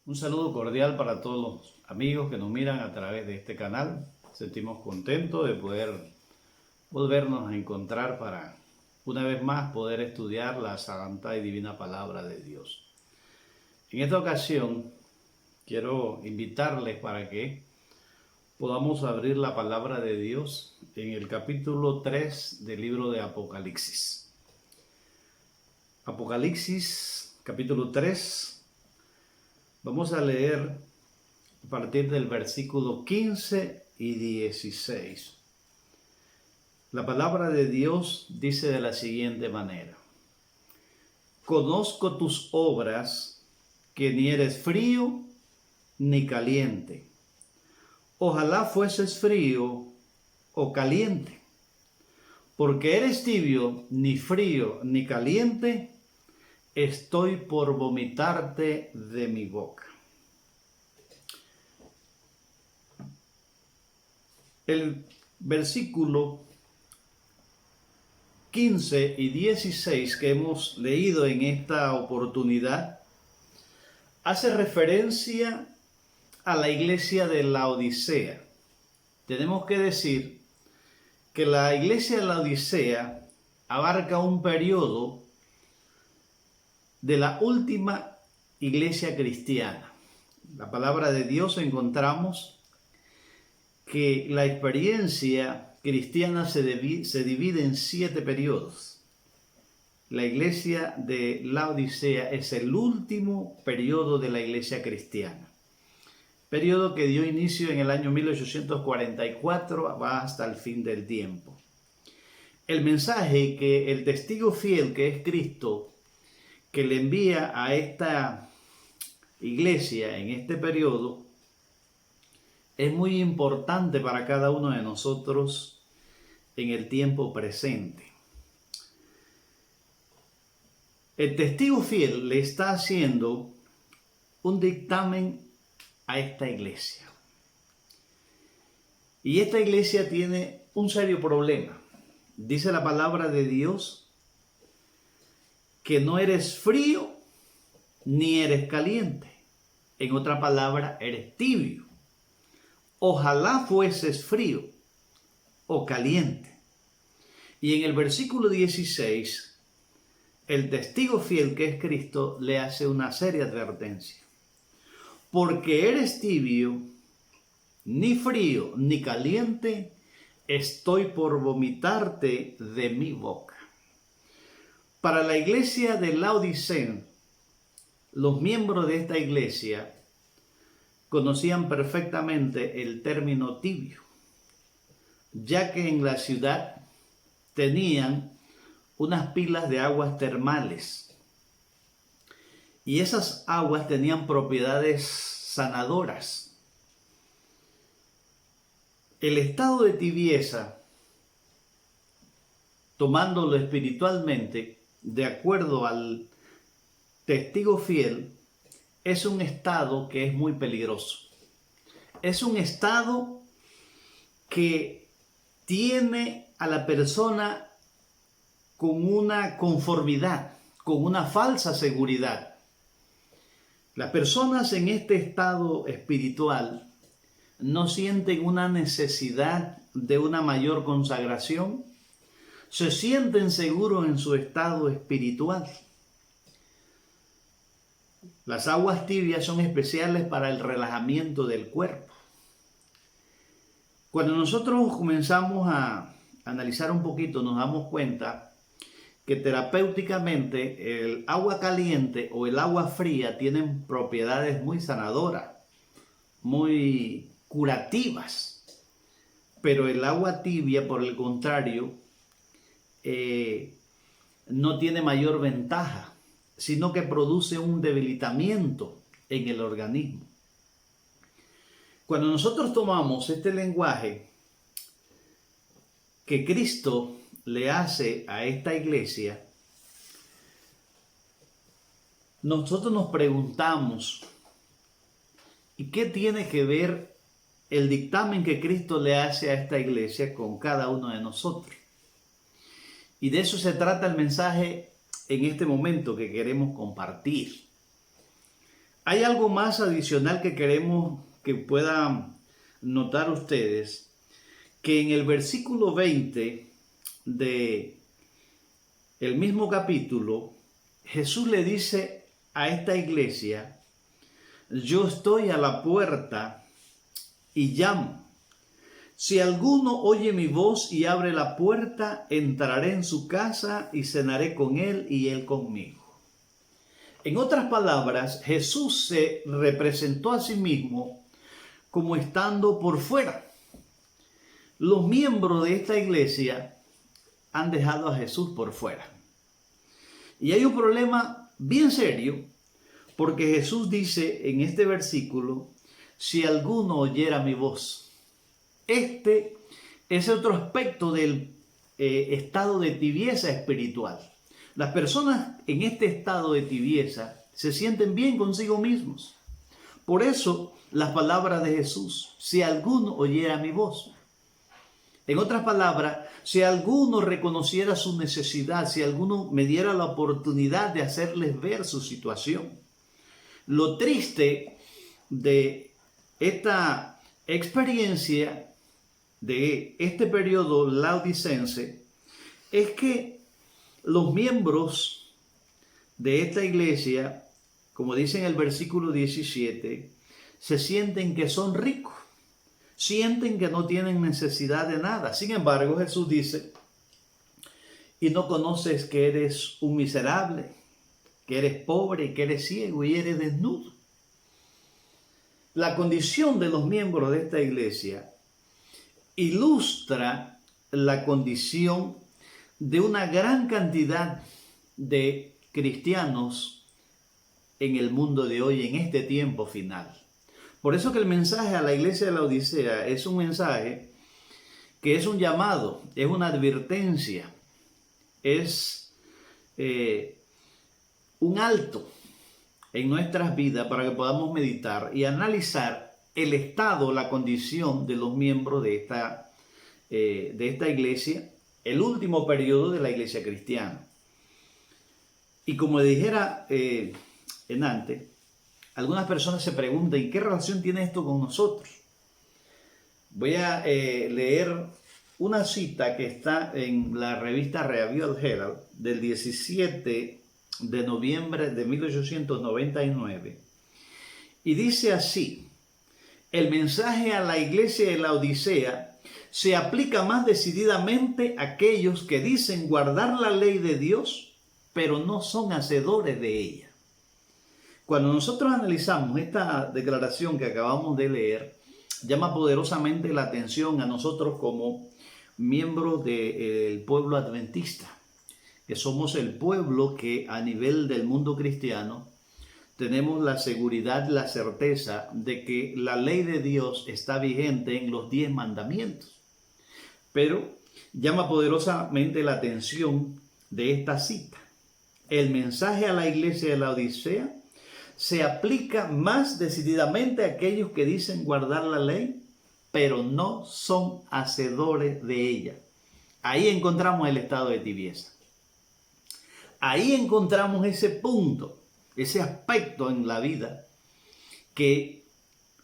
Un saludo cordial para todos los amigos que nos miran a través de este canal. Sentimos contentos de poder volvernos a encontrar para una vez más poder estudiar la santa y divina palabra de Dios. En esta ocasión quiero invitarles para que podamos abrir la palabra de Dios en el capítulo 3 del libro de Apocalipsis. Apocalipsis capítulo 3. Vamos a leer a partir del versículo 15 y 16. La palabra de Dios dice de la siguiente manera: Conozco tus obras, que ni eres frío ni caliente. Ojalá fueses frío o caliente. Porque eres tibio, ni frío ni caliente, estoy por vomitarte de mi boca. El versículo 15 y 16 que hemos leído en esta oportunidad hace referencia a la iglesia de Laodicea. Tenemos que decir que la iglesia de Laodicea abarca un periodo de la última iglesia cristiana. La palabra de Dios encontramos que la experiencia cristiana se divide en 7 periodos. La iglesia de Laodicea es el último periodo de la iglesia cristiana. Periodo que dio inicio en el año 1844, va hasta el fin del tiempo. El mensaje que el testigo fiel, que es Cristo, que le envía a esta iglesia en este periodo, es muy importante para cada uno de nosotros en el tiempo presente. El testigo fiel le está haciendo un dictamen a esta iglesia. Y esta iglesia tiene un serio problema. Dice la palabra de Dios que no eres frío ni eres caliente. En otra palabra, eres tibio. Ojalá fueses frío o caliente. Y en el versículo 16, el testigo fiel, que es Cristo, le hace una seria advertencia. Porque eres tibio, ni frío ni caliente, estoy por vomitarte de mi boca. Para la iglesia de Laodicea, los miembros de esta iglesia conocían perfectamente el término tibio, ya que en la ciudad tenían unas pilas de aguas termales y esas aguas tenían propiedades sanadoras. El estado de tibieza, tomándolo espiritualmente, de acuerdo al testigo fiel, es un estado que es muy peligroso. Es un estado que tiene a la persona con una conformidad, con una falsa seguridad. Las personas en este estado espiritual no sienten una necesidad de una mayor consagración, se sienten seguros en su estado espiritual. Las aguas tibias son especiales para el relajamiento del cuerpo. Cuando nosotros comenzamos a analizar un poquito, nos damos cuenta que terapéuticamente el agua caliente o el agua fría tienen propiedades muy sanadoras, muy curativas. Pero el agua tibia, por el contrario, no tiene mayor ventaja, sino que produce un debilitamiento en el organismo. Cuando nosotros tomamos este lenguaje que Cristo le hace a esta iglesia, nosotros nos preguntamos, ¿y qué tiene que ver el dictamen que Cristo le hace a esta iglesia con cada uno de nosotros? Y de eso se trata el mensaje en este momento que queremos compartir. Hay algo más adicional que queremos que puedan notar ustedes, que en el versículo 20 de el mismo capítulo, Jesús le dice a esta iglesia: yo estoy a la puerta y llamo. Si alguno oye mi voz y abre la puerta, entraré en su casa y cenaré con él y él conmigo. En otras palabras, Jesús se representó a sí mismo como estando por fuera. Los miembros de esta iglesia han dejado a Jesús por fuera. Y hay un problema bien serio, porque Jesús dice en este versículo: si alguno oyera mi voz. Este es otro aspecto del estado de tibieza espiritual. Las personas en este estado de tibieza se sienten bien consigo mismos. Por eso las palabras de Jesús: si alguno oyera mi voz. En otras palabras, si alguno reconociera su necesidad, si alguno me diera la oportunidad de hacerles ver su situación. Lo triste de esta experiencia, de este periodo laodicense, es que los miembros de esta iglesia, como dice en el versículo 17, se sienten que son ricos, sienten que no tienen necesidad de nada. Sin embargo, Jesús dice: y no conoces que eres un miserable, que eres pobre, que eres ciego y eres desnudo. La condición de los miembros de esta iglesia ilustra la condición de una gran cantidad de cristianos en el mundo de hoy, en este tiempo final. Por eso que el mensaje a la iglesia de la Odisea es un mensaje que es un llamado, es una advertencia, es un alto en nuestras vidas para que podamos meditar y analizar el estado, la condición de los miembros de esta iglesia, el último periodo de la iglesia cristiana. Y como dijera en antes, algunas personas se preguntan: ¿y qué relación tiene esto con nosotros? Voy a leer una cita que está en la revista Revival Herald del 17 de noviembre de 1899. Y dice así: el mensaje a la iglesia de la Odisea se aplica más decididamente a aquellos que dicen guardar la ley de Dios, pero no son hacedores de ella. Cuando nosotros analizamos esta declaración que acabamos de leer, llama poderosamente la atención a nosotros como miembros del pueblo adventista, que somos el pueblo que a nivel del mundo cristiano tenemos la seguridad, la certeza de que la ley de Dios está vigente en los 10 mandamientos. Pero llama poderosamente la atención de esta cita: el mensaje a la iglesia de la Odisea se aplica más decididamente a aquellos que dicen guardar la ley, pero no son hacedores de ella. Ahí encontramos el estado de tibieza. Ahí encontramos ese punto, ese aspecto en la vida que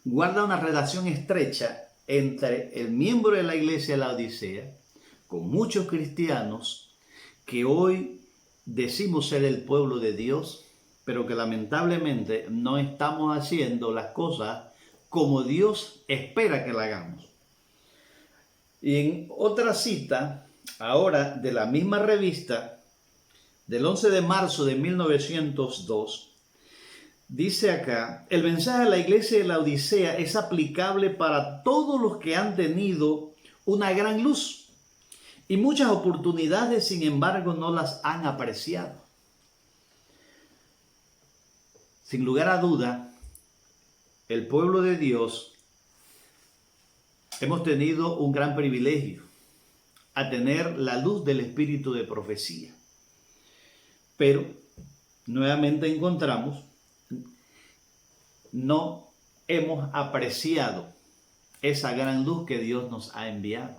guarda una relación estrecha entre el miembro de la iglesia de la Odisea con muchos cristianos que hoy decimos ser el pueblo de Dios, pero que lamentablemente no estamos haciendo las cosas como Dios espera que la hagamos. Y en otra cita, ahora de la misma revista, del 11 de marzo de 1902, dice acá: el mensaje a la iglesia de la Odisea es aplicable para todos los que han tenido una gran luz y muchas oportunidades, sin embargo, no las han apreciado. Sin lugar a duda, el pueblo de Dios hemos tenido un gran privilegio a tener la luz del espíritu de profecía. Pero nuevamente encontramos, no hemos apreciado esa gran luz que Dios nos ha enviado.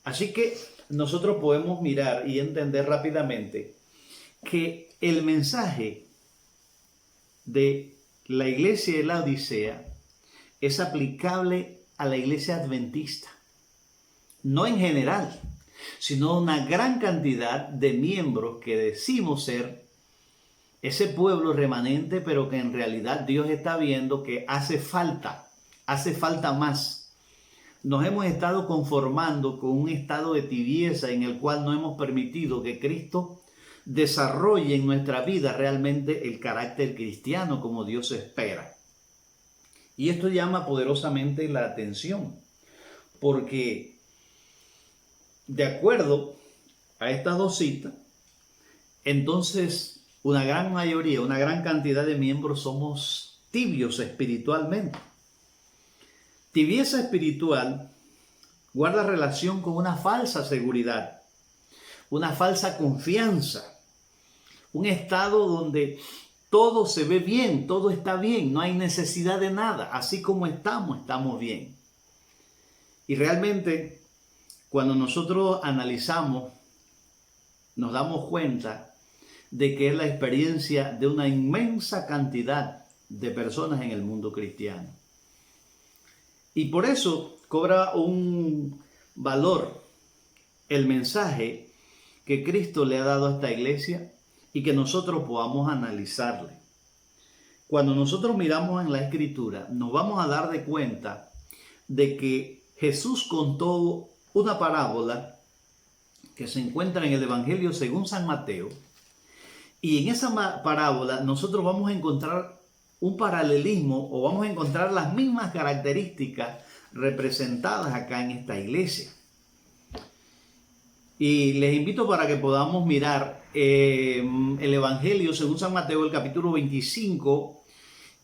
Así que nosotros podemos mirar y entender rápidamente que el mensaje de la iglesia de la Odisea es aplicable a la iglesia adventista. No en general, sino una gran cantidad de miembros que decimos ser ese pueblo remanente, pero que en realidad Dios está viendo que hace falta más. Nos hemos estado conformando con un estado de tibieza en el cual no hemos permitido que Cristo desarrolle en nuestra vida realmente el carácter cristiano como Dios espera. Y esto llama poderosamente la atención, porque de acuerdo a estas dos citas, entonces una gran mayoría, una gran cantidad de miembros somos tibios espiritualmente. Tibieza espiritual guarda relación con una falsa seguridad, una falsa confianza, un estado donde todo se ve bien, todo está bien, no hay necesidad de nada, así como estamos bien. Y realmente, cuando nosotros analizamos, nos damos cuenta de que es la experiencia de una inmensa cantidad de personas en el mundo cristiano. Y por eso cobra un valor el mensaje que Cristo le ha dado a esta iglesia y que nosotros podamos analizarle. Cuando nosotros miramos en la Escritura, nos vamos a dar de cuenta de que Jesús contó una parábola que se encuentra en el Evangelio según San Mateo. Y en esa parábola nosotros vamos a encontrar un paralelismo o vamos a encontrar las mismas características representadas acá en esta iglesia. Y les invito para que podamos mirar el Evangelio según San Mateo, el capítulo 25,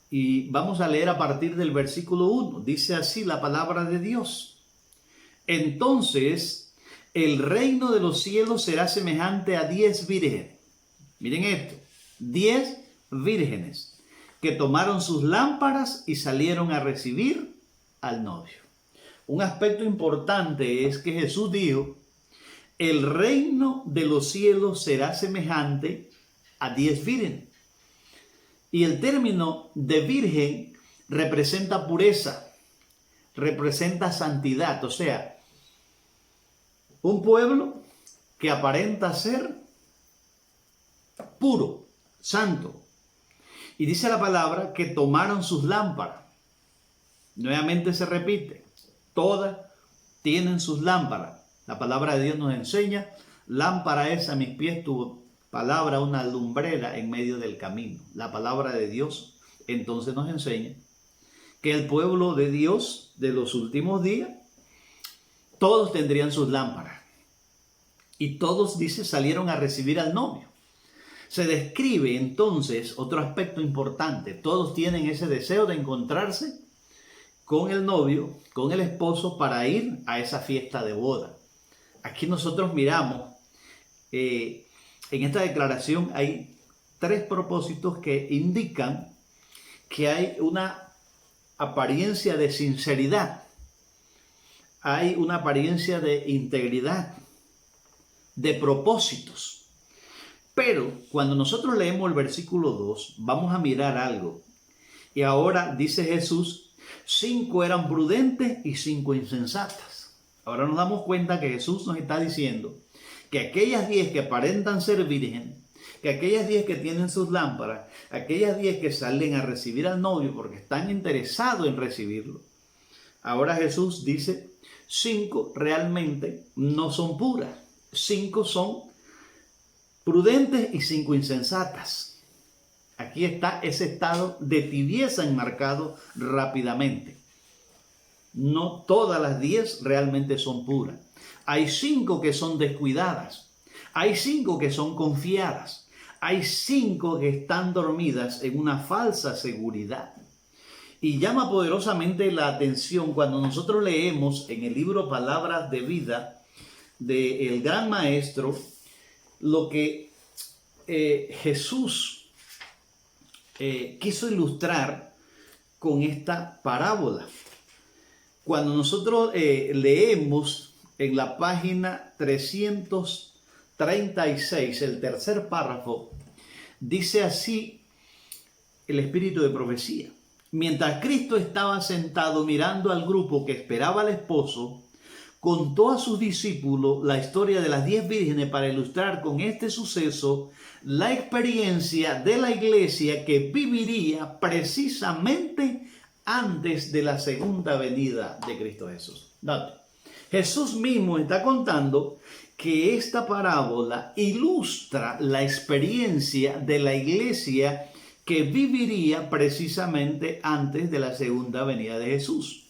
y vamos a leer a partir del versículo 1. Dice así la palabra de Dios. Entonces, el reino de los cielos será semejante a 10 vírgenes. Miren esto, 10 vírgenes que tomaron sus lámparas y salieron a recibir al novio. Un aspecto importante es que Jesús dijo, el reino de los cielos será semejante a 10 vírgenes. Y el término de virgen representa pureza, representa santidad, o sea, un pueblo que aparenta ser puro, santo. Y dice la palabra que tomaron sus lámparas. Nuevamente se repite, todas tienen sus lámparas. La palabra de Dios nos enseña, lámpara es a mis pies tu palabra, una lumbrera en medio del camino. La palabra de Dios entonces nos enseña que el pueblo de Dios de los últimos días, todos tendrían sus lámparas. Y todos, dice, salieron a recibir al novio. Se describe entonces otro aspecto importante. Todos tienen ese deseo de encontrarse con el novio, con el esposo, para ir a esa fiesta de boda. Aquí nosotros miramos, en esta declaración hay 3 propósitos que indican que hay una apariencia de sinceridad, hay una apariencia de integridad, de propósitos. Pero cuando nosotros leemos el versículo 2, vamos a mirar algo. Y ahora dice Jesús, 5 eran prudentes y 5 insensatas. Ahora nos damos cuenta que Jesús nos está diciendo que aquellas 10 que aparentan ser virgen, que aquellas 10 que tienen sus lámparas, aquellas 10 que salen a recibir al novio porque están interesados en recibirlo. Ahora Jesús dice, 5 realmente no son puras, 5 son prudentes y 5 insensatas. Aquí está ese estado de tibieza enmarcado rápidamente. No todas las 10 realmente son puras. Hay 5 que son descuidadas. Hay 5 que son confiadas. Hay 5 que están dormidas en una falsa seguridad. Y llama poderosamente la atención cuando nosotros leemos en el libro Palabras de Vida del Gran Maestro, lo que Jesús quiso ilustrar con esta parábola. Cuando nosotros leemos en la página 336, el tercer párrafo, dice así el espíritu de profecía. Mientras Cristo estaba sentado mirando al grupo que esperaba al esposo, contó a sus discípulos la historia de las 10 vírgenes para ilustrar con este suceso la experiencia de la iglesia que viviría precisamente antes de la segunda venida de Cristo Jesús. Date. Jesús mismo está contando que esta parábola ilustra la experiencia de la iglesia que viviría precisamente antes de la segunda venida de Jesús.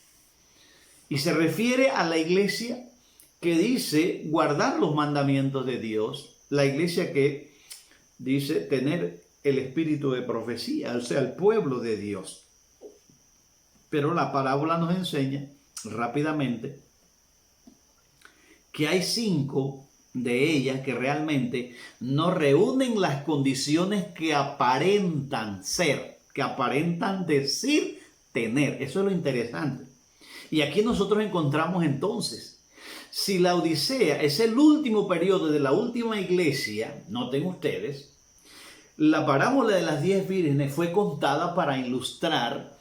Y se refiere a la iglesia que dice guardar los mandamientos de Dios, la iglesia que dice tener el espíritu de profecía, o sea, el pueblo de Dios. Pero la parábola nos enseña rápidamente que hay 5 de ellas que realmente no reúnen las condiciones que aparentan ser, que aparentan decir tener. Eso es lo interesante. Y aquí nosotros encontramos entonces, si la Odisea es el último periodo de la última iglesia, noten ustedes, la parábola de las 10 vírgenes fue contada para ilustrar,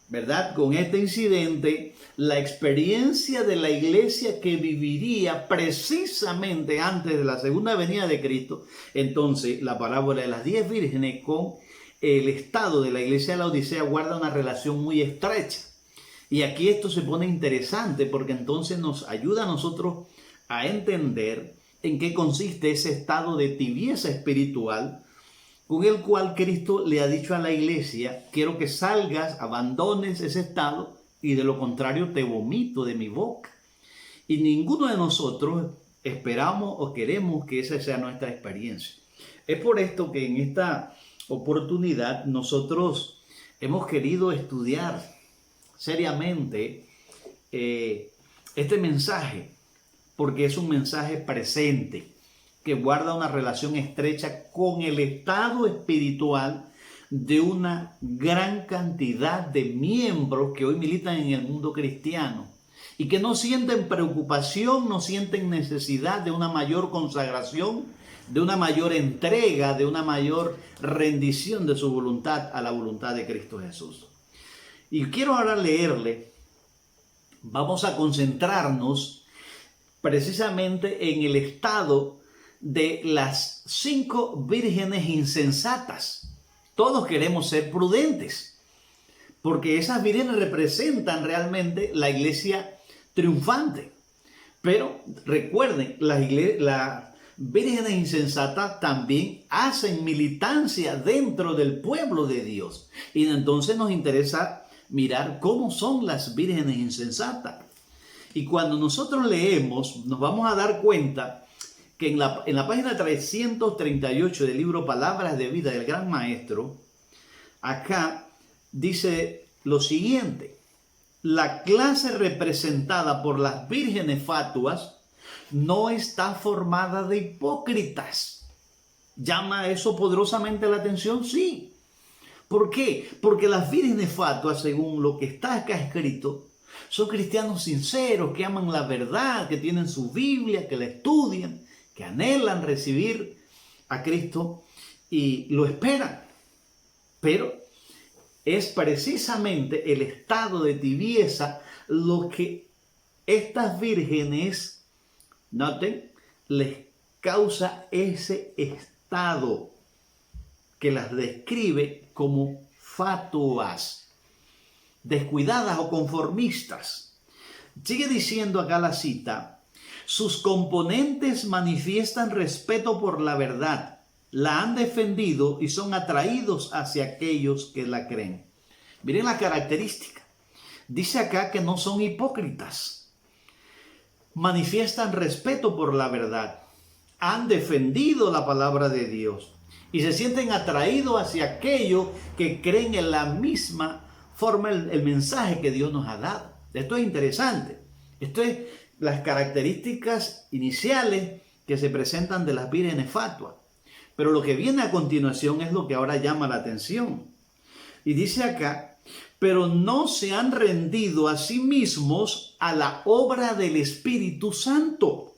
¿verdad?, con este incidente, la experiencia de la iglesia que viviría precisamente antes de la segunda venida de Cristo. Entonces, la parábola de las 10 vírgenes con el estado de la iglesia de la Odisea guarda una relación muy estrecha. Y aquí esto se pone interesante porque entonces nos ayuda a nosotros a entender en qué consiste ese estado de tibieza espiritual con el cual Cristo le ha dicho a la iglesia: quiero que salgas, abandones ese estado y de lo contrario te vomito de mi boca. Y ninguno de nosotros esperamos o queremos que esa sea nuestra experiencia. Es por esto que en esta oportunidad nosotros hemos querido estudiar seriamente este mensaje, porque es un mensaje presente que guarda una relación estrecha con el estado espiritual de una gran cantidad de miembros que hoy militan en el mundo cristiano y que no sienten preocupación, no sienten necesidad de una mayor consagración, de una mayor entrega, de una mayor rendición de su voluntad a la voluntad de Cristo Jesús. Y quiero ahora leerle, vamos a concentrarnos precisamente en el estado de las 5 vírgenes insensatas. Todos queremos ser prudentes, porque esas vírgenes representan realmente la iglesia triunfante. Pero recuerden, las vírgenes insensatas también hacen militancia dentro del pueblo de Dios. Y entonces nos interesa mirar cómo son las vírgenes insensatas. Y cuando nosotros leemos, nos vamos a dar cuenta que en la página 338 del libro Palabras de Vida del Gran Maestro, acá dice lo siguiente: la clase representada por las vírgenes fatuas no está formada de hipócritas. ¿Llama eso poderosamente la atención? Sí. ¿Por qué? Porque las vírgenes fatuas, según lo que está acá escrito, son cristianos sinceros, que aman la verdad, que tienen su Biblia, que la estudian, que anhelan recibir a Cristo y lo esperan. Pero es precisamente el estado de tibieza lo que estas vírgenes, noten, les causa ese estado que las describe como fatuas, descuidadas o conformistas. Sigue diciendo acá la cita: sus componentes manifiestan respeto por la verdad, la han defendido y son atraídos hacia aquellos que la creen. Miren la característica. Dice acá que no son hipócritas. Manifiestan respeto por la verdad, han defendido la palabra de Dios y se sienten atraídos hacia aquellos que creen en la misma forma el mensaje que Dios nos ha dado. Esto es interesante. Esto es las características iniciales que se presentan de las vírgenes fatuas. Pero lo que viene a continuación es lo que ahora llama la atención. Y dice acá: pero no se han rendido a sí mismos a la obra del Espíritu Santo.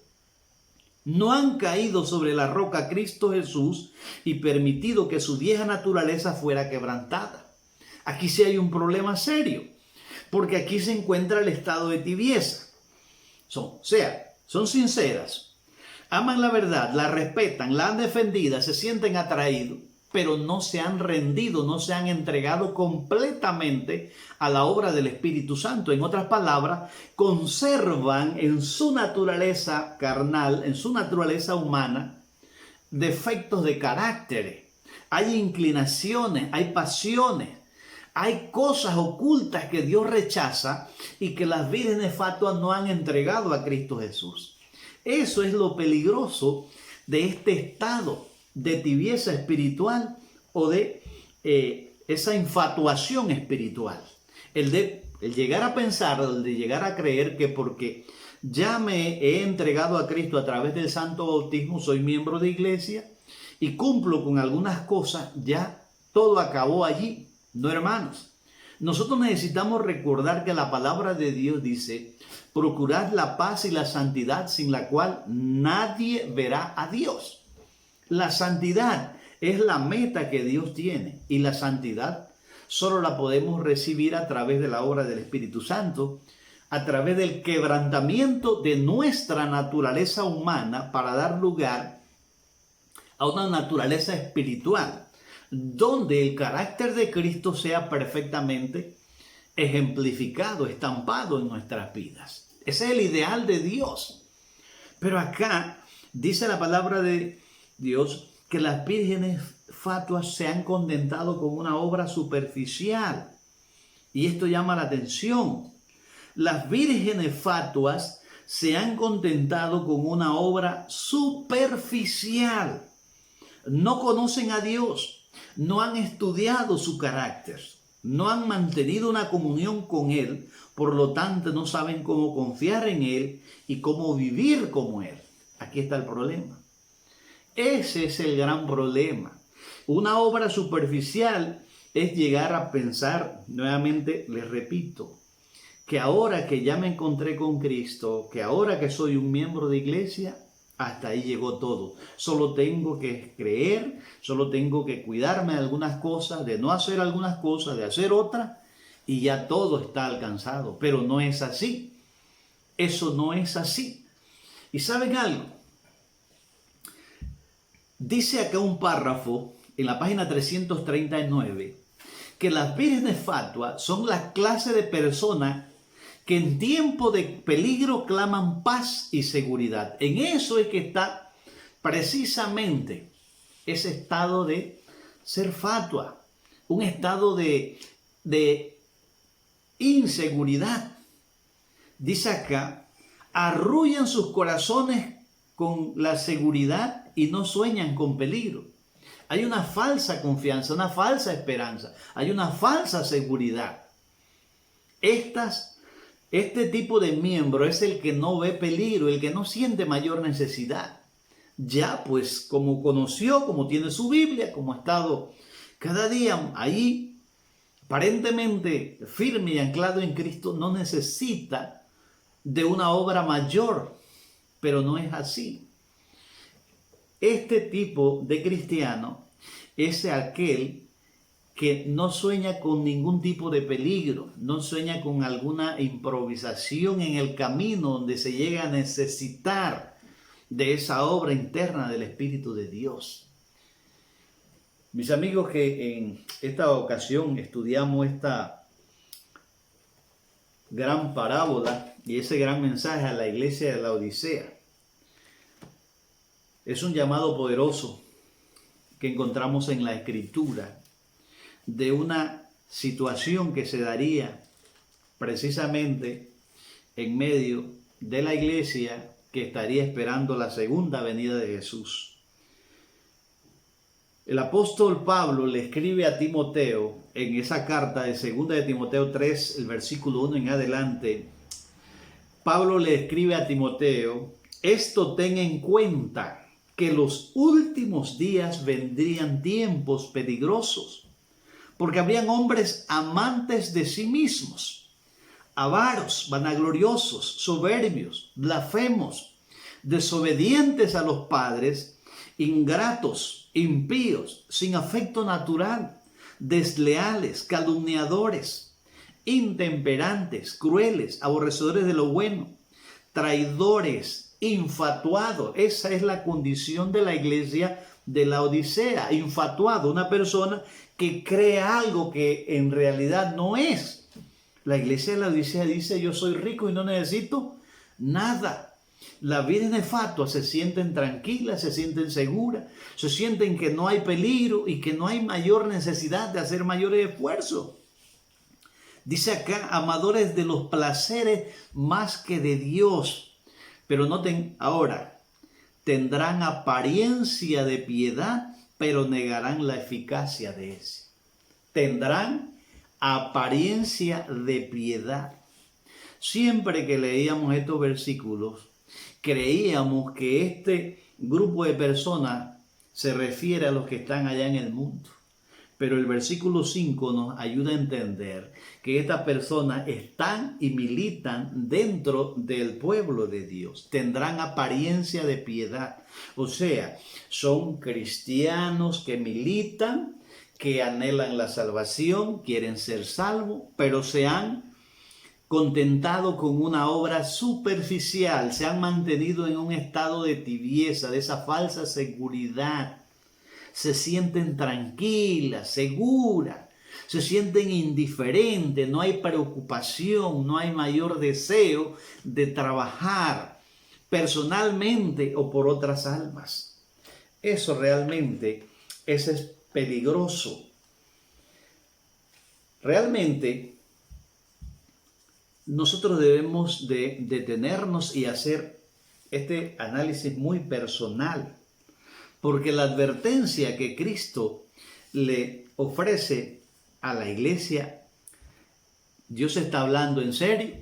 No han caído sobre la roca Cristo Jesús y permitido que su vieja naturaleza fuera quebrantada. aquí sí hay un problema serio, porque aquí se encuentra el estado de tibieza. Son sinceras, aman la verdad, la respetan, la han defendido, se sienten atraídos, pero no se han rendido, no se han entregado completamente a la obra del Espíritu Santo. En otras palabras, conservan en su naturaleza carnal, en su naturaleza humana, defectos de carácter. Hay inclinaciones, hay pasiones, hay cosas ocultas que Dios rechaza y que las vírgenes fatuas no han entregado a Cristo Jesús. Eso es lo peligroso de este estado de tibieza espiritual o de esa infatuación espiritual. El llegar a pensar, el de llegar a creer que porque ya me he entregado a Cristo a través del santo bautismo, soy miembro de iglesia y cumplo con algunas cosas, ya todo acabó allí. No, hermanos. Nosotros necesitamos recordar que la palabra de Dios dice: procurad la paz y la santidad, sin la cual nadie verá a Dios. La santidad es la meta que Dios tiene, y la santidad solo la podemos recibir a través de la obra del Espíritu Santo, a través del quebrantamiento de nuestra naturaleza humana para dar lugar a una naturaleza espiritual, donde el carácter de Cristo sea perfectamente ejemplificado, estampado en nuestras vidas. Ese es el ideal de Dios. Pero acá dice la palabra de Dios que las vírgenes fatuas se han contentado con una obra superficial. Y esto llama la atención. Las vírgenes fatuas se han contentado con una obra superficial. No conocen a Dios. No han estudiado su carácter, no han mantenido una comunión con Él, por lo tanto no saben cómo confiar en Él y cómo vivir como Él. Aquí está el problema. Ese es el gran problema. Una obra superficial es llegar a pensar, nuevamente les repito, que ahora que ya me encontré con Cristo, que ahora que soy un miembro de iglesia, hasta ahí llegó todo. Solo tengo que creer, solo tengo que cuidarme de algunas cosas, de no hacer algunas cosas, de hacer otras, y ya todo está alcanzado. Pero no es así. Eso no es así. ¿Y saben algo? Dice acá un párrafo en la página 339 que las vírgenes fatuas son la clase de personas que en tiempo de peligro claman paz y seguridad. En eso es que está precisamente ese estado de ser fatua, un estado de inseguridad. Dice acá: arrullan sus corazones con la seguridad y no sueñan con peligro. Hay una falsa confianza, una falsa esperanza, hay una falsa seguridad. Este tipo de miembro es el que no ve peligro, el que no siente mayor necesidad. Ya pues, como conoció, como tiene su Biblia, como ha estado cada día ahí, aparentemente firme y anclado en Cristo, no necesita de una obra mayor, pero no es así. Este tipo de cristiano es aquel que no sueña con ningún tipo de peligro, no sueña con alguna improvisación en el camino donde se llega a necesitar de esa obra interna del Espíritu de Dios. Mis amigos, que en esta ocasión estudiamos esta gran parábola y ese gran mensaje a la iglesia de la Odisea, es un llamado poderoso que encontramos en la Escritura de una situación que se daría precisamente en medio de la iglesia que estaría esperando la segunda venida de Jesús. El apóstol Pablo le escribe a Timoteo en esa carta de 2 de Timoteo 3, el versículo 1 en adelante. Pablo le escribe a Timoteo: esto ten en cuenta, que los últimos días vendrían tiempos peligrosos, porque habrían hombres amantes de sí mismos, avaros, vanagloriosos, soberbios, blasfemos, desobedientes a los padres, ingratos, impíos, sin afecto natural, desleales, calumniadores, intemperantes, crueles, aborrecedores de lo bueno, traidores, infatuados. Esa es la condición de la iglesia de Laodicea. Infatuado, una persona que cree algo que en realidad no es. La iglesia de Laodicea dice: yo soy rico y no necesito nada. Las vírgenes fatuas se sienten tranquilas, se sienten seguras, se sienten que no hay peligro y que no hay mayor necesidad de hacer mayores esfuerzos. Dice acá: amadores de los placeres más que de Dios. Pero noten ahora: tendrán apariencia de piedad, pero negarán la eficacia de ese. Tendrán apariencia de piedad. Siempre que leíamos estos versículos, creíamos que este grupo de personas se refiere a los que están allá en el mundo. Pero el versículo 5 nos ayuda a entender que estas personas están y militan dentro del pueblo de Dios. Tendrán apariencia de piedad. O sea, son cristianos que militan, que anhelan la salvación, quieren ser salvos, pero se han contentado con una obra superficial, se han mantenido en un estado de tibieza, de esa falsa seguridad. Se sienten tranquilas, seguras, se sienten indiferentes, no hay preocupación, no hay mayor deseo de trabajar personalmente o por otras almas. Eso realmente es peligroso. Realmente nosotros debemos de detenernos y hacer este análisis muy personal, porque la advertencia que Cristo le ofrece a la iglesia, Dios está hablando en serio.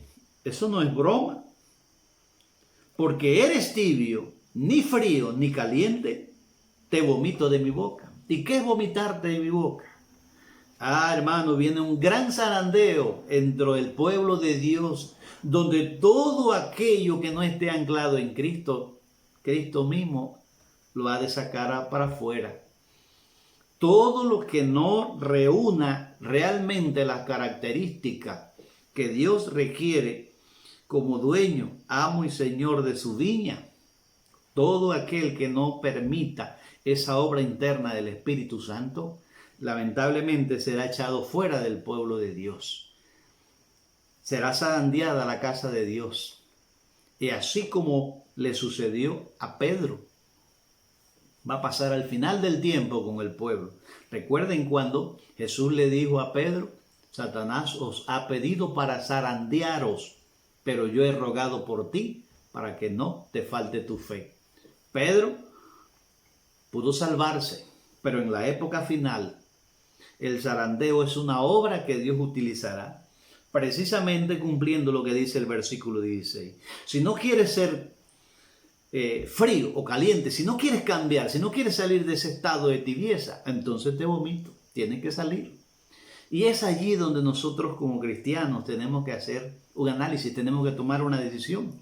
Eso no es broma. Porque eres tibio, ni frío, ni caliente, te vomito de mi boca. ¿Y qué es vomitarte de mi boca? Hermano, viene un gran zarandeo dentro del pueblo de Dios, donde todo aquello que no esté anclado en Cristo, Cristo mismo lo ha de sacar para afuera. Todo lo que no reúna realmente las características que Dios requiere como dueño, amo y señor de su viña, todo aquel que no permita esa obra interna del Espíritu Santo, lamentablemente será echado fuera del pueblo de Dios. Será zarandeada la casa de Dios. Y así como le sucedió a Pedro, va a pasar al final del tiempo con el pueblo. Recuerden cuando Jesús le dijo a Pedro: Satanás os ha pedido para zarandearos, pero yo he rogado por ti para que no te falte tu fe. Pedro pudo salvarse, pero en la época final el zarandeo es una obra que Dios utilizará precisamente cumpliendo lo que dice el versículo 16. Si no quieres ser frío o caliente, si no quieres cambiar, si no quieres salir de ese estado de tibieza, entonces te vomito, tienes que salir. Y es allí donde nosotros como cristianos tenemos que hacer un análisis, tenemos que tomar una decisión.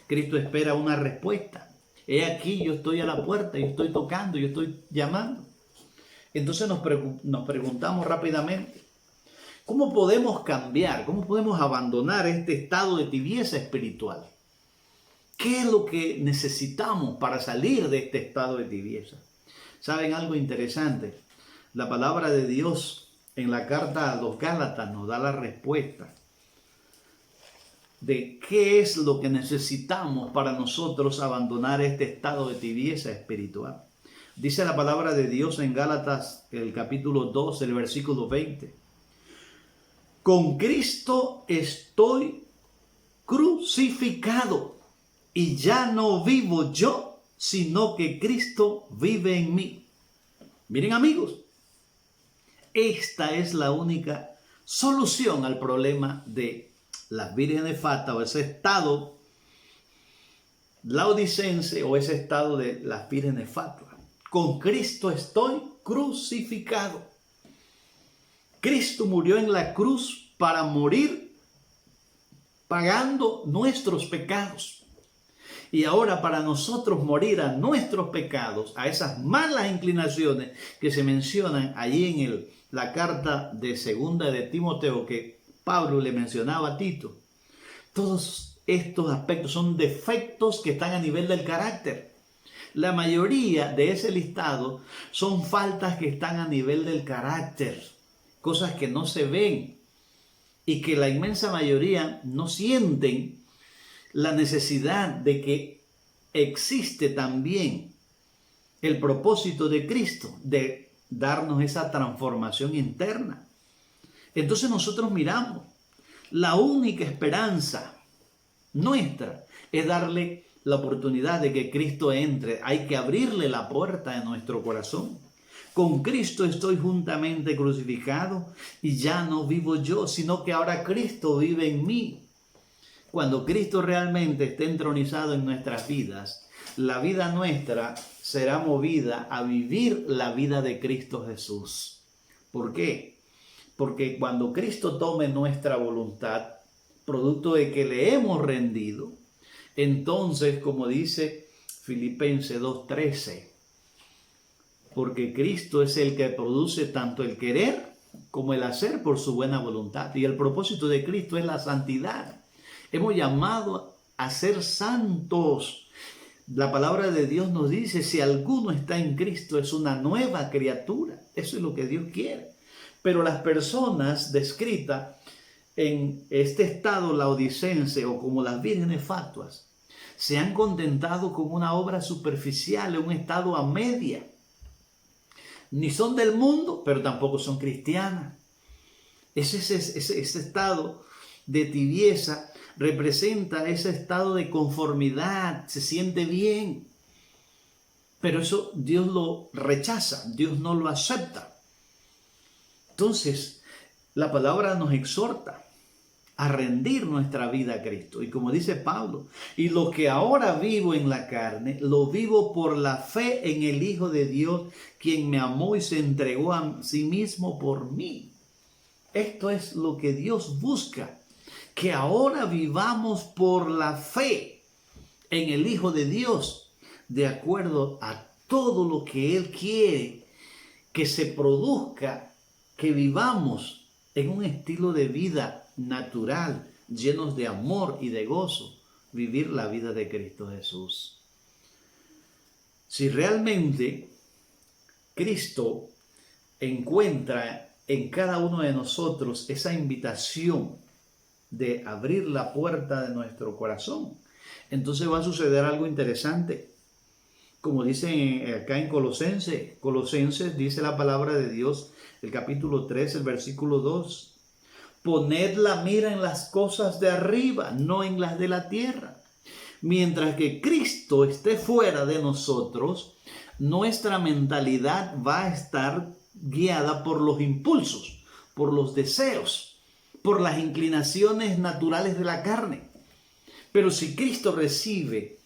Cristo espera una respuesta. He aquí, yo estoy a la puerta, yo estoy tocando, yo estoy llamando. Entonces nos preguntamos rápidamente: ¿cómo podemos cambiar? ¿Cómo podemos abandonar este estado de tibieza espiritual? ¿Qué es lo que necesitamos para salir de este estado de tibieza? ¿Saben algo interesante? La palabra de Dios en la carta a los Gálatas nos da la respuesta de qué es lo que necesitamos para nosotros abandonar este estado de tibieza espiritual. Dice la palabra de Dios en Gálatas, el capítulo 2, el versículo 20. Con Cristo estoy crucificado, y ya no vivo yo, sino que Cristo vive en mí. Miren, amigos, esta es la única solución al problema de las vírgenes fatuas, o ese estado laodicense, o ese estado de las vírgenes fatuas. Con Cristo estoy crucificado. Cristo murió en la cruz para morir pagando nuestros pecados. Y ahora para nosotros morir a nuestros pecados, a esas malas inclinaciones que se mencionan allí en el la carta de segunda de Timoteo que Pablo le mencionaba a Tito, todos estos aspectos son defectos que están a nivel del carácter. La mayoría de ese listado son faltas que están a nivel del carácter, cosas que no se ven y que la inmensa mayoría no sienten la necesidad de que existe también el propósito de Cristo de darnos esa transformación interna. Entonces nosotros miramos, la única esperanza nuestra es darle la oportunidad de que Cristo entre. Hay que abrirle la puerta de nuestro corazón. Con Cristo estoy juntamente crucificado y ya no vivo yo, sino que ahora Cristo vive en mí. Cuando Cristo realmente esté entronizado en nuestras vidas, la vida nuestra será movida a vivir la vida de Cristo Jesús. ¿Por qué? Porque cuando Cristo tome nuestra voluntad, producto de que le hemos rendido, entonces, como dice Filipenses 2:13, porque Cristo es el que produce tanto el querer como el hacer por su buena voluntad. Y el propósito de Cristo es la santidad. Hemos llamado a ser santos. La palabra de Dios nos dice, si alguno está en Cristo, es una nueva criatura. Eso es lo que Dios quiere. Pero las personas descritas en este estado laodicense o como las vírgenes fatuas, se han contentado con una obra superficial, en un estado a media. Ni son del mundo, pero tampoco son cristianas. Ese estado de tibieza representa ese estado de conformidad, se siente bien. Pero eso Dios lo rechaza, Dios no lo acepta. Entonces, la palabra nos exhorta a rendir nuestra vida a Cristo. Y como dice Pablo, y lo que ahora vivo en la carne, lo vivo por la fe en el Hijo de Dios, quien me amó y se entregó a sí mismo por mí. Esto es lo que Dios busca, que ahora vivamos por la fe en el Hijo de Dios, de acuerdo a todo lo que Él quiere que se produzca, que vivamos en un estilo de vida natural, llenos de amor y de gozo, vivir la vida de Cristo Jesús. Si realmente Cristo encuentra en cada uno de nosotros esa invitación de abrir la puerta de nuestro corazón, entonces va a suceder algo interesante. Como dice acá en Colosenses dice la palabra de Dios, el capítulo 3, el versículo 2, poned la mira en las cosas de arriba, no en las de la tierra. Mientras que Cristo esté fuera de nosotros, nuestra mentalidad va a estar guiada por los impulsos, por los deseos, por las inclinaciones naturales de la carne. Pero si Cristo recibe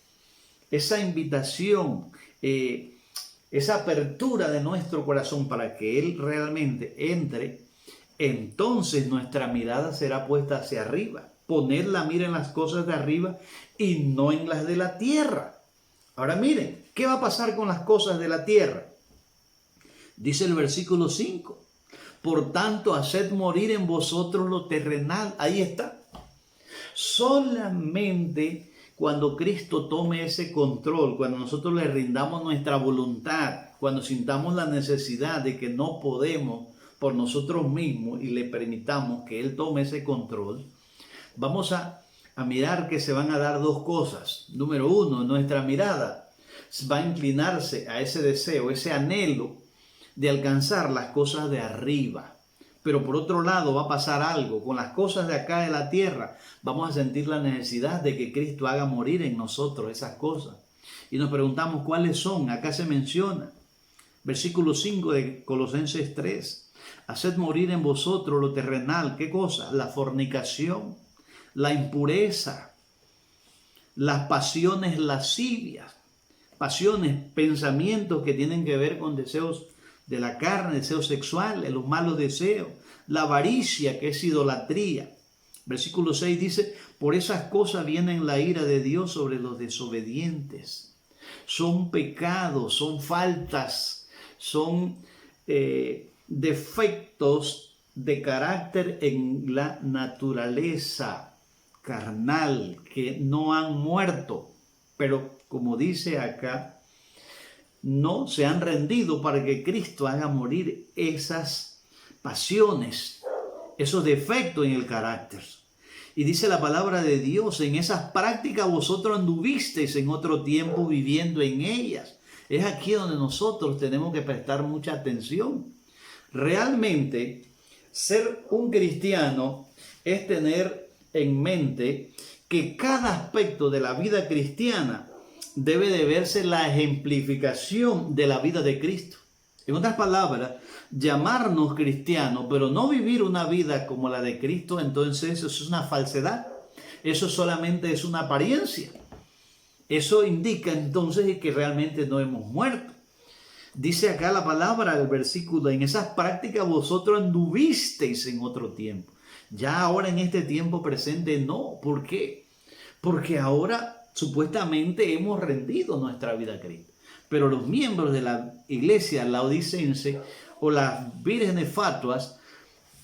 esa invitación, esa apertura de nuestro corazón para que Él realmente entre, entonces nuestra mirada será puesta hacia arriba. Poner la mira en las cosas de arriba y no en las de la tierra. Ahora miren, ¿qué va a pasar con las cosas de la tierra? Dice el versículo 5. Por tanto, haced morir en vosotros lo terrenal. Ahí está. Solamente cuando Cristo tome ese control, cuando nosotros le rindamos nuestra voluntad, cuando sintamos la necesidad de que no podemos por nosotros mismos y le permitamos que Él tome ese control, vamos a mirar que se van a dar dos cosas. Número uno, nuestra mirada va a inclinarse a ese deseo, ese anhelo de alcanzar las cosas de arriba. Pero por otro lado va a pasar algo. Con las cosas de acá de la tierra vamos a sentir la necesidad de que Cristo haga morir en nosotros esas cosas. Y nos preguntamos cuáles son. Acá se menciona. Versículo 5 de Colosenses 3. Haced morir en vosotros lo terrenal. ¿Qué cosa? La fornicación, la impureza, las pasiones lascivias. Pasiones, pensamientos que tienen que ver con deseos de la carne, deseos sexuales, los malos deseos, la avaricia, que es idolatría. Versículo 6 dice, por esas cosas viene la ira de Dios sobre los desobedientes. Son pecados, son faltas, son defectos de carácter en la naturaleza carnal que no han muerto, pero como dice acá, no se han rendido para que Cristo haga morir esas pasiones, esos defectos en el carácter. Y dice la palabra de Dios, en esas prácticas vosotros anduvisteis en otro tiempo viviendo en ellas. Es aquí donde nosotros tenemos que prestar mucha atención. Realmente, ser un cristiano es tener en mente que cada aspecto de la vida cristiana debe de verse la ejemplificación de la vida de Cristo. En otras palabras, llamarnos cristianos, pero no vivir una vida como la de Cristo, entonces eso es una falsedad. Eso solamente es una apariencia. Eso indica entonces que realmente no hemos muerto. Dice acá la palabra, el versículo, en esas prácticas vosotros anduvisteis en otro tiempo. Ya ahora en este tiempo presente no. ¿Por qué? Porque ahora supuestamente hemos rendido nuestra vida a Cristo. Pero los miembros de la iglesia laodicense o las vírgenes fatuas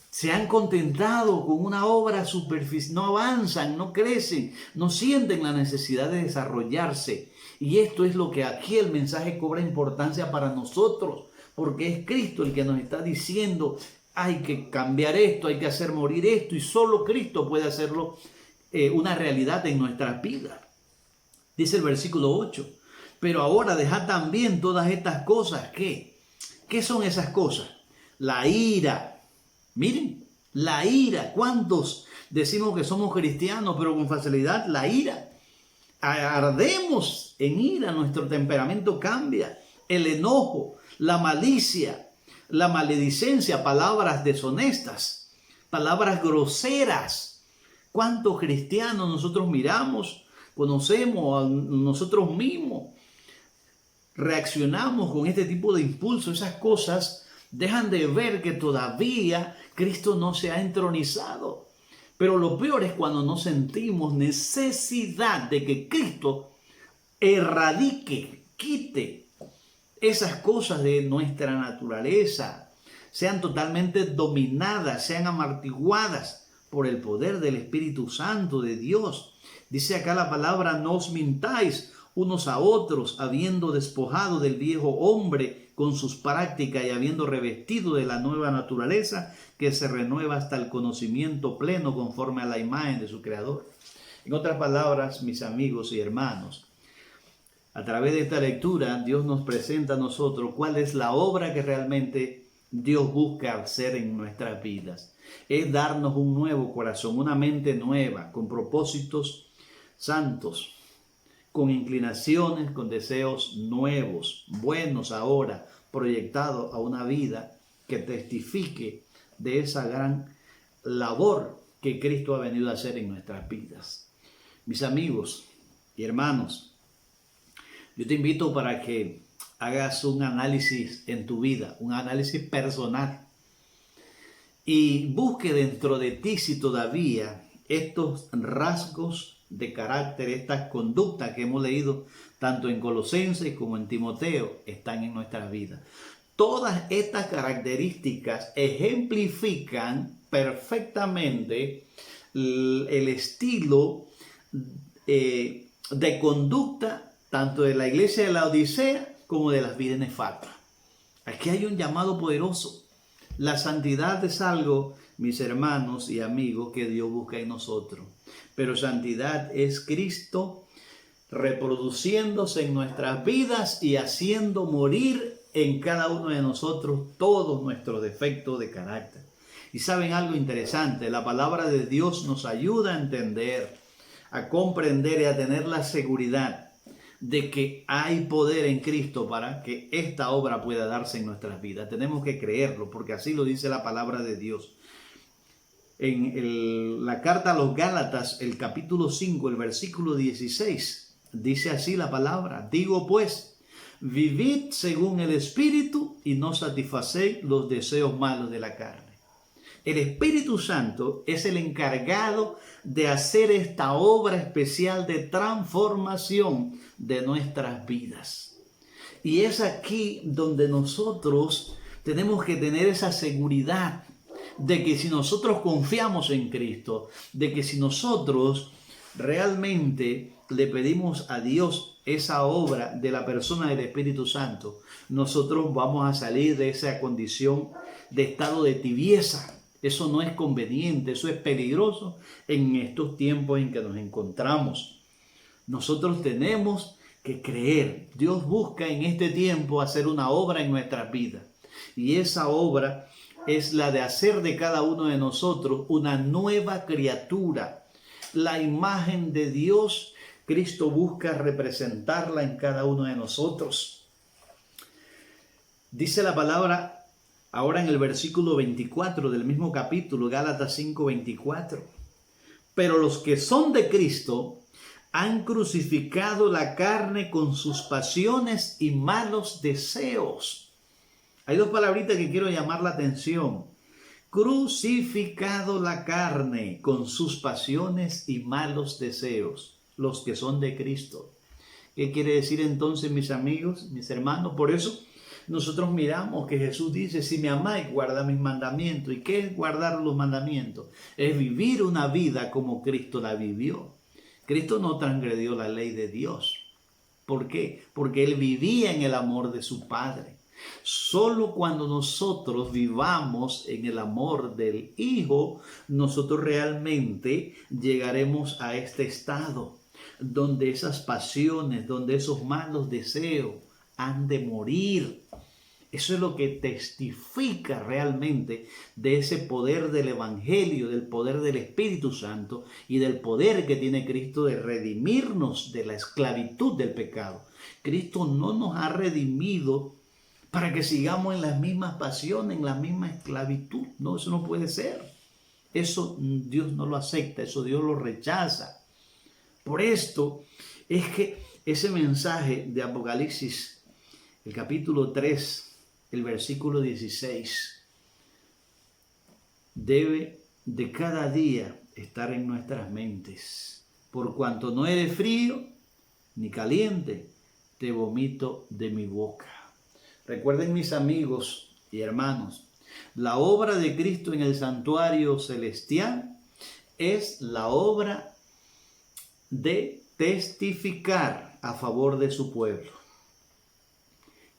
se han contentado con una obra superficial, no avanzan, no crecen, no sienten la necesidad de desarrollarse. Y esto es lo que aquí el mensaje cobra importancia para nosotros, porque es Cristo el que nos está diciendo, hay que cambiar esto, hay que hacer morir esto, y solo Cristo puede hacerlo una realidad en nuestras vidas. Dice el versículo 8, pero ahora dejad también todas estas cosas. ¿Qué son esas cosas? La ira. Miren, la ira. ¿Cuántos decimos que somos cristianos, pero con facilidad la ira? Ardemos en ira, nuestro temperamento cambia. El enojo, la malicia, la maledicencia, palabras deshonestas, palabras groseras. ¿Cuántos cristianos nosotros miramos, conocemos a nosotros mismos? Reaccionamos con este tipo de impulso. Esas cosas dejan de ver que todavía Cristo no se ha entronizado. Pero lo peor es cuando no sentimos necesidad de que Cristo erradique, quite esas cosas de nuestra naturaleza, sean totalmente dominadas, sean amortiguadas por el poder del Espíritu Santo de Dios. Dice acá la palabra, no os mintáis unos a otros, habiendo despojado del viejo hombre con sus prácticas y habiendo revestido de la nueva naturaleza que se renueva hasta el conocimiento pleno conforme a la imagen de su Creador. En otras palabras, mis amigos y hermanos, a través de esta lectura Dios nos presenta a nosotros cuál es la obra que realmente Dios busca hacer en nuestras vidas. Es darnos un nuevo corazón, una mente nueva, con propósitos santos, con inclinaciones, con deseos nuevos, buenos ahora, proyectados a una vida que testifique de esa gran labor que Cristo ha venido a hacer en nuestras vidas. Mis amigos y hermanos, yo te invito para que hagas un análisis en tu vida, un análisis personal, y busque dentro de ti si todavía estos rasgos de carácter, estas conductas que hemos leído tanto en Colosenses como en Timoteo están en nuestras vidas. Todas estas características ejemplifican perfectamente el estilo de conducta tanto de la iglesia de la Odisea como de las vírgenes fatuas. Aquí hay un llamado poderoso. La santidad es algo, mis hermanos y amigos, que Dios busca en nosotros. Pero santidad es Cristo reproduciéndose en nuestras vidas y haciendo morir en cada uno de nosotros todos nuestros defectos de carácter. Y saben algo interesante, la palabra de Dios nos ayuda a entender, a comprender y a tener la seguridad de que hay poder en Cristo para que esta obra pueda darse en nuestras vidas. Tenemos que creerlo porque así lo dice la palabra de Dios. En la carta a los Gálatas, el capítulo 5, el versículo 16, dice así la palabra: digo pues, vivid según el Espíritu y no satisfacéis los deseos malos de la carne. El Espíritu Santo es el encargado de hacer esta obra especial de transformación de nuestras vidas. Y es aquí donde nosotros Tenemos que tener esa seguridad de que si nosotros confiamos en Cristo, de que si nosotros realmente le pedimos a Dios esa obra de la persona del Espíritu Santo, nosotros vamos a salir de esa condición de estado de tibieza. Eso no es conveniente, eso es peligroso en estos tiempos en que nos encontramos. Nosotros tenemos que creer. Dios busca en este tiempo hacer una obra en nuestras vidas. Y esa obra es la de hacer de cada uno de nosotros una nueva criatura. La imagen de Dios, Cristo busca representarla en cada uno de nosotros. Dice la palabra ahora en el versículo 24 del mismo capítulo, Gálatas 5:24. Pero los que son de Cristo han crucificado la carne con sus pasiones y malos deseos. Hay dos palabritas que quiero llamar la atención. Crucificado la carne con sus pasiones y malos deseos. Los que son de Cristo. ¿Qué quiere decir entonces, mis amigos, mis hermanos? Por eso nosotros miramos que Jesús dice, si me amáis, guarda mis mandamientos. ¿Y qué es guardar los mandamientos? Es vivir una vida como Cristo la vivió. Cristo no transgredió la ley de Dios. ¿Por qué? Porque Él vivía en el amor de su Padre. Solo cuando nosotros vivamos en el amor del Hijo, nosotros realmente llegaremos a este estado donde esas pasiones, donde esos malos deseos han de morir. Eso es lo que testifica realmente de ese poder del Evangelio, del poder del Espíritu Santo y del poder que tiene Cristo de redimirnos de la esclavitud del pecado. Cristo no nos ha redimido para que sigamos en las mismas pasiones, en la misma esclavitud. No, eso no puede ser. Eso Dios no lo acepta, eso Dios lo rechaza. Por esto es que ese mensaje de Apocalipsis, el capítulo 3, el versículo 16, debe de cada día estar en nuestras mentes. Por cuanto no eres frío ni caliente, te vomito de mi boca. Recuerden, mis amigos y hermanos, la obra de Cristo en el santuario celestial es la obra de testificar a favor de su pueblo.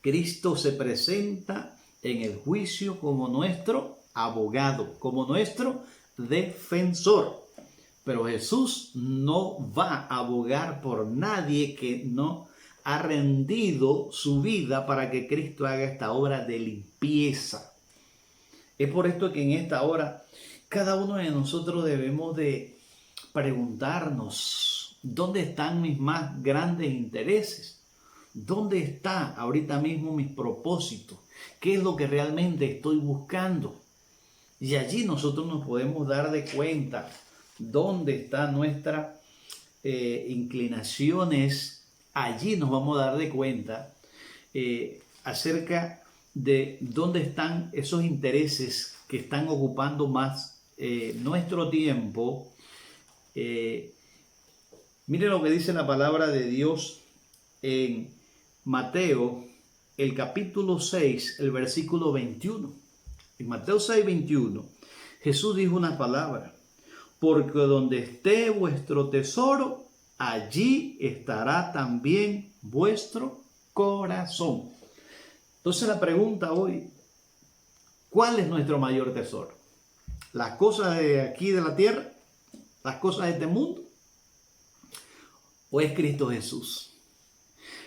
Cristo se presenta en el juicio como nuestro abogado, como nuestro defensor. Pero Jesús no va a abogar por nadie que no ha rendido su vida para que Cristo haga esta obra de limpieza. Es por esto que en esta hora cada uno de nosotros debemos de preguntarnos, ¿dónde están mis más grandes intereses? ¿Dónde está ahorita mismo mis propósitos? ¿Qué es lo que realmente estoy buscando? Y allí nosotros nos podemos dar de cuenta dónde están nuestras inclinaciones. Allí nos vamos a dar de cuenta acerca de dónde están esos intereses que están ocupando más nuestro tiempo. Mire lo que dice la palabra de Dios en Mateo, el capítulo 6, el versículo 21. En Mateo 6, 21, Jesús dijo una palabra: porque donde esté vuestro tesoro, allí estará también vuestro corazón. Entonces la pregunta hoy, ¿cuál es nuestro mayor tesoro? ¿Las cosas de aquí de la tierra? ¿Las cosas de este mundo? ¿O es Cristo Jesús?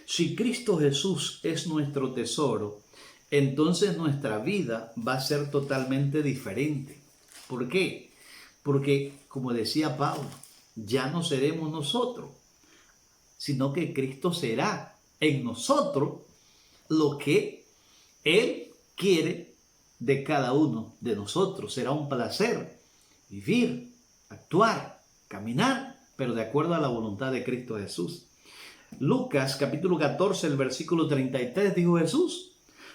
Si Cristo Jesús es nuestro tesoro, entonces nuestra vida va a ser totalmente diferente. ¿Por qué? Porque, como decía Pablo, ya no seremos nosotros, sino que Cristo será en nosotros lo que Él quiere de cada uno de nosotros. Será un placer vivir, actuar, caminar, pero de acuerdo a la voluntad de Cristo Jesús. Lucas capítulo 14, el versículo 33, dijo Jesús: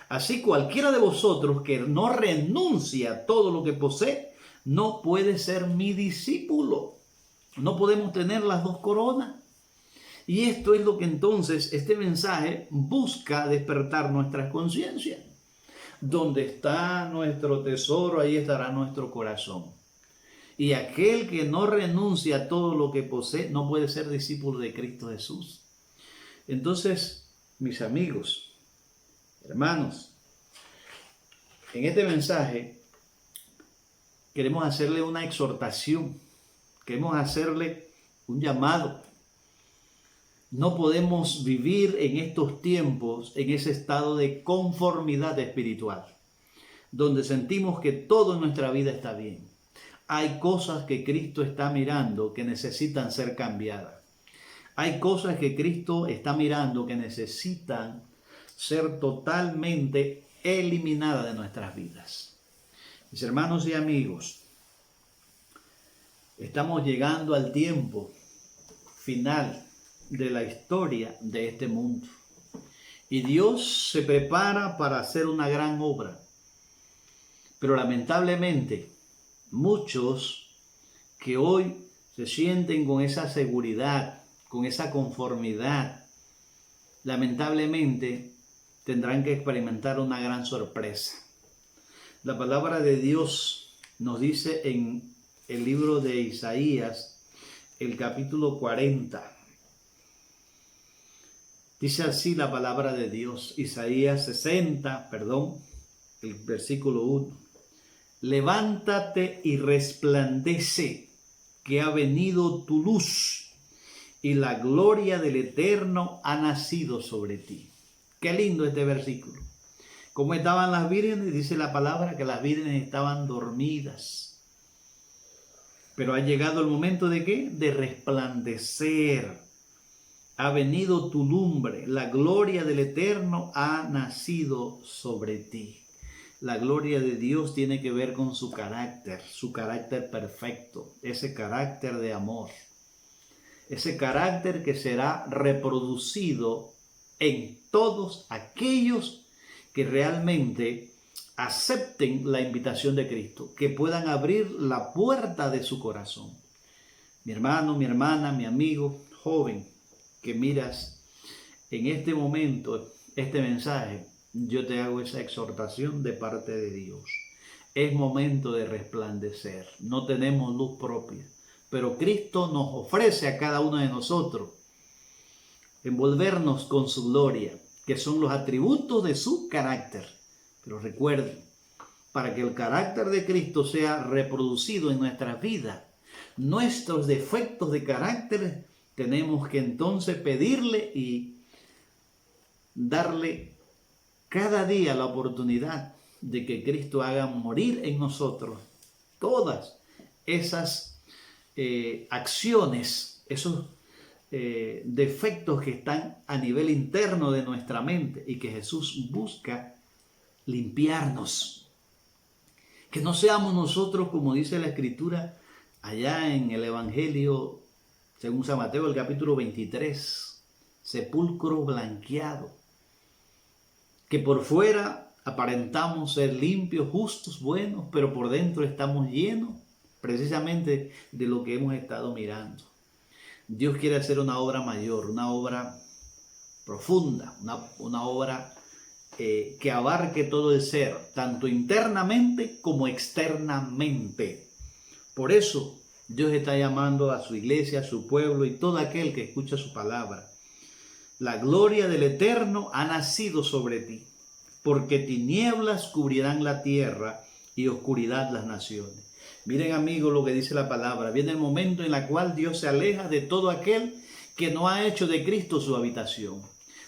así cualquiera de vosotros que no renuncia a todo lo que posee, no puede ser mi discípulo. No podemos tener las dos coronas. Y esto es lo que entonces este mensaje busca despertar nuestras conciencias. Donde está nuestro tesoro, ahí estará nuestro corazón. Y aquel que no renuncia a todo lo que posee, no puede ser discípulo de Cristo Jesús. Entonces, mis amigos, hermanos, en este mensaje queremos hacerle una exhortación, queremos hacerle un llamado. No podemos vivir en estos tiempos en ese estado de conformidad espiritual, donde sentimos que todo en nuestra vida está bien. Hay cosas que Cristo está mirando que necesitan ser cambiadas. Hay cosas que Cristo está mirando que necesitan ser totalmente eliminadas de nuestras vidas. Mis hermanos y amigos, estamos llegando al tiempo final de la historia de este mundo. Y Dios se prepara para hacer una gran obra. Pero lamentablemente, muchos que hoy se sienten con esa seguridad, con esa conformidad, lamentablemente tendrán que experimentar una gran sorpresa. La palabra de Dios nos dice en el libro de Isaías, el capítulo 40. Dice así la palabra de Dios, Isaías 60, el versículo 1. Levántate y resplandece, que ha venido tu luz, y la gloria del Eterno ha nacido sobre ti. Qué lindo este versículo. ¿Cómo estaban las vírgenes? Dice la palabra que las vírgenes estaban dormidas. Pero ha llegado el momento ¿de qué? De resplandecer. Ha venido tu lumbre, la gloria del Eterno ha nacido sobre ti. La gloria de Dios tiene que ver con su carácter perfecto, ese carácter de amor, ese carácter que será reproducido en todos aquellos que realmente acepten la invitación de Cristo, que puedan abrir la puerta de su corazón. Mi hermano, mi hermana, mi amigo, joven, que miras en este momento este mensaje, yo te hago esa exhortación de parte de Dios. Es momento de resplandecer. No tenemos luz propia, pero Cristo nos ofrece a cada uno de nosotros envolvernos con su gloria, que son los atributos de su carácter. Pero recuerden, para que el carácter de Cristo sea reproducido en nuestras vidas, nuestros defectos de carácter tenemos que entonces pedirle y darle cada día la oportunidad de que Cristo haga morir en nosotros todas esas acciones, esos defectos que están a nivel interno de nuestra mente y que Jesús busca limpiarnos. Que no seamos nosotros, como dice la Escritura allá en el Evangelio según San Mateo, el capítulo 23, sepulcro blanqueado, que por fuera aparentamos ser limpios, justos, buenos, pero por dentro estamos llenos precisamente de lo que hemos estado mirando. Dios quiere hacer una obra mayor, una obra profunda, una obra que abarque todo el ser, tanto internamente como externamente. Por eso Dios está llamando a su iglesia, a su pueblo y todo aquel que escucha su palabra. La gloria del Eterno ha nacido sobre ti, porque tinieblas cubrirán la tierra y oscuridad las naciones. Miren, amigos, lo que dice la palabra. Viene el momento en el cual Dios se aleja de todo aquel que no ha hecho de Cristo su habitación,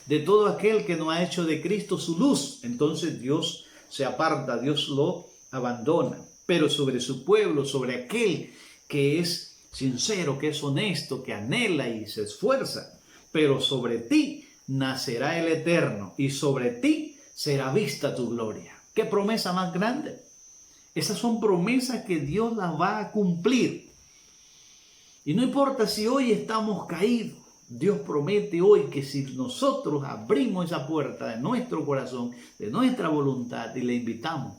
de todo aquel que no ha hecho de Cristo su luz. Entonces Dios se aparta, Dios lo abandona. Pero sobre su pueblo, sobre aquel que es sincero, que es honesto, que anhela y se esfuerza, pero sobre ti nacerá el Eterno y sobre ti será vista tu gloria. ¿Qué promesa más grande? Esas son promesas que Dios las va a cumplir. Y no importa si hoy estamos caídos, Dios promete hoy que si nosotros abrimos esa puerta de nuestro corazón, de nuestra voluntad y le invitamos,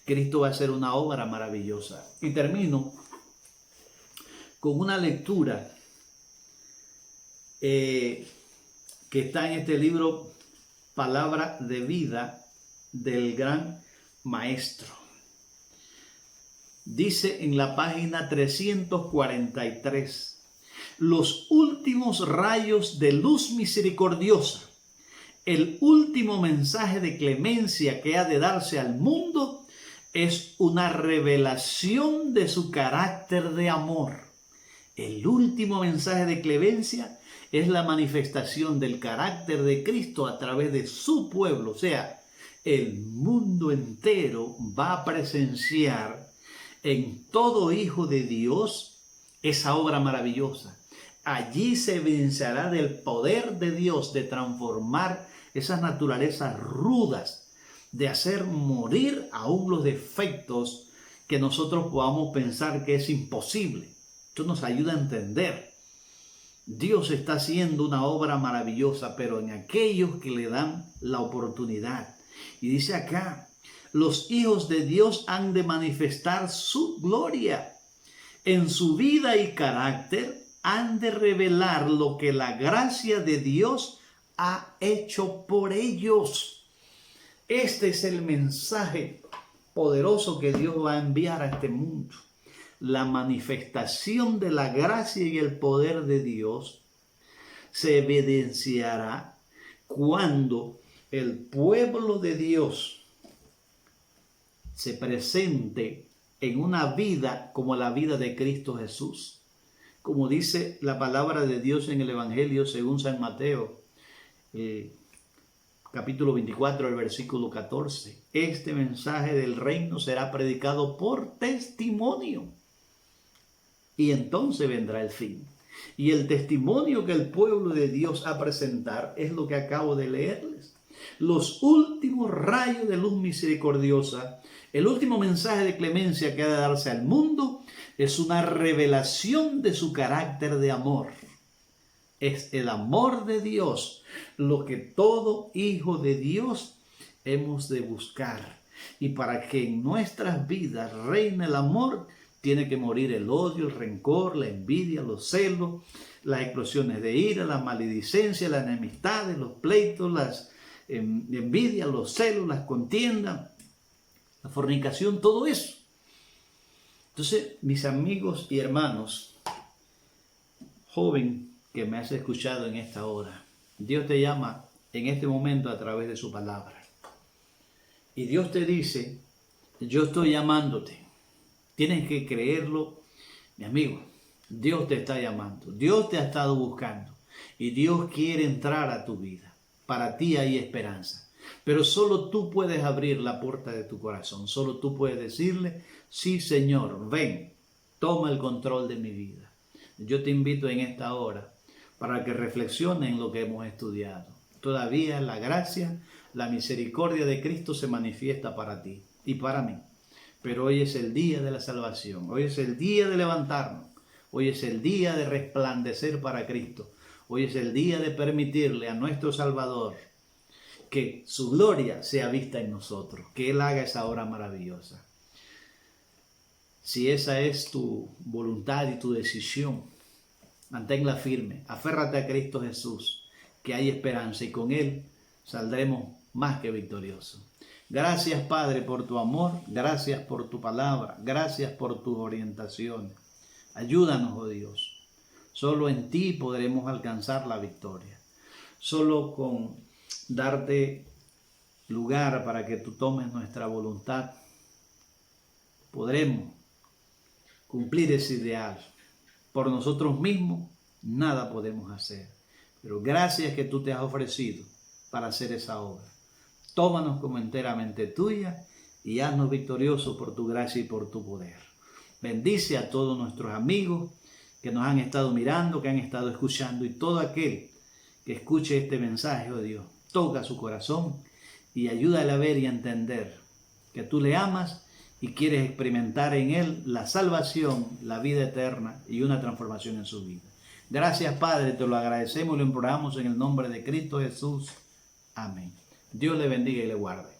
Cristo va a hacer una obra maravillosa. Y termino con una lectura que está en este libro Palabra de Vida del gran maestro. Dice en la página 343, los últimos rayos de luz misericordiosa, el último mensaje de clemencia que ha de darse al mundo es una revelación de su carácter de amor. El último mensaje de clemencia es la manifestación del carácter de Cristo a través de su pueblo. O sea, el mundo entero va a presenciar en todo hijo de Dios esa obra maravillosa. Allí se evidenciará del poder de Dios de transformar esas naturalezas rudas, de hacer morir aún los defectos que nosotros podamos pensar que es imposible. Esto nos ayuda a entender. Dios está haciendo una obra maravillosa, pero en aquellos que le dan la oportunidad. Y dice acá, los hijos de Dios han de manifestar su gloria. En su vida y carácter han de revelar lo que la gracia de Dios ha hecho por ellos. Este es el mensaje poderoso que Dios va a enviar a este mundo. La manifestación de la gracia y el poder de Dios se evidenciará cuando el pueblo de Dios se presente en una vida como la vida de Cristo Jesús. Como dice la palabra de Dios en el Evangelio según San Mateo, capítulo 24, el versículo 14. Este mensaje del reino será predicado por testimonio. Y entonces vendrá el fin. Y el testimonio que el pueblo de Dios ha presentar es lo que acabo de leerles. Los últimos rayos de luz misericordiosa, el último mensaje de clemencia que ha de darse al mundo, es una revelación de su carácter de amor. Es el amor de Dios lo que todo hijo de Dios hemos de buscar. Y para que en nuestras vidas reine el amor, tiene que morir el odio, el rencor, la envidia, los celos, las explosiones de ira, la maledicencia, las enemistades, los pleitos, las envidias, los celos, las contiendas, la fornicación, todo eso. Entonces, mis amigos y hermanos, joven que me has escuchado en esta hora, Dios te llama en este momento a través de su palabra. Y Dios te dice, yo estoy llamándote. Tienes que creerlo, mi amigo. Dios te está llamando. Dios te ha estado buscando. Y Dios quiere entrar a tu vida. Para ti hay esperanza. Pero solo tú puedes abrir la puerta de tu corazón. Solo tú puedes decirle, sí, Señor, ven, toma el control de mi vida. Yo te invito en esta hora para que reflexiones en lo que hemos estudiado. Todavía la gracia, la misericordia de Cristo se manifiesta para ti y para mí. Pero hoy es el día de la salvación. Hoy es el día de levantarnos. Hoy es el día de resplandecer para Cristo. Hoy es el día de permitirle a nuestro Salvador que su gloria sea vista en nosotros. Que Él haga esa obra maravillosa. Si esa es tu voluntad y tu decisión, manténla firme. Aférrate a Cristo Jesús, que hay esperanza y con Él saldremos más que victoriosos. Gracias, Padre, por tu amor. Gracias por tu palabra. Gracias por tus orientaciones. Ayúdanos, oh Dios. Solo en ti podremos alcanzar la victoria. Solo con darte lugar para que tú tomes nuestra voluntad, podremos cumplir ese ideal. Por nosotros mismos nada podemos hacer. Pero gracias que tú te has ofrecido para hacer esa obra. Tómanos como enteramente tuya y haznos victoriosos por tu gracia y por tu poder. Bendice a todos nuestros amigos que nos han estado mirando, que han estado escuchando, y todo aquel que escuche este mensaje, oh Dios, toca su corazón y ayúdale a ver y a entender que tú le amas y quieres experimentar en él la salvación, la vida eterna y una transformación en su vida. Gracias, Padre, te lo agradecemos y lo imploramos en el nombre de Cristo Jesús. Amén. Dios le bendiga y le guarde.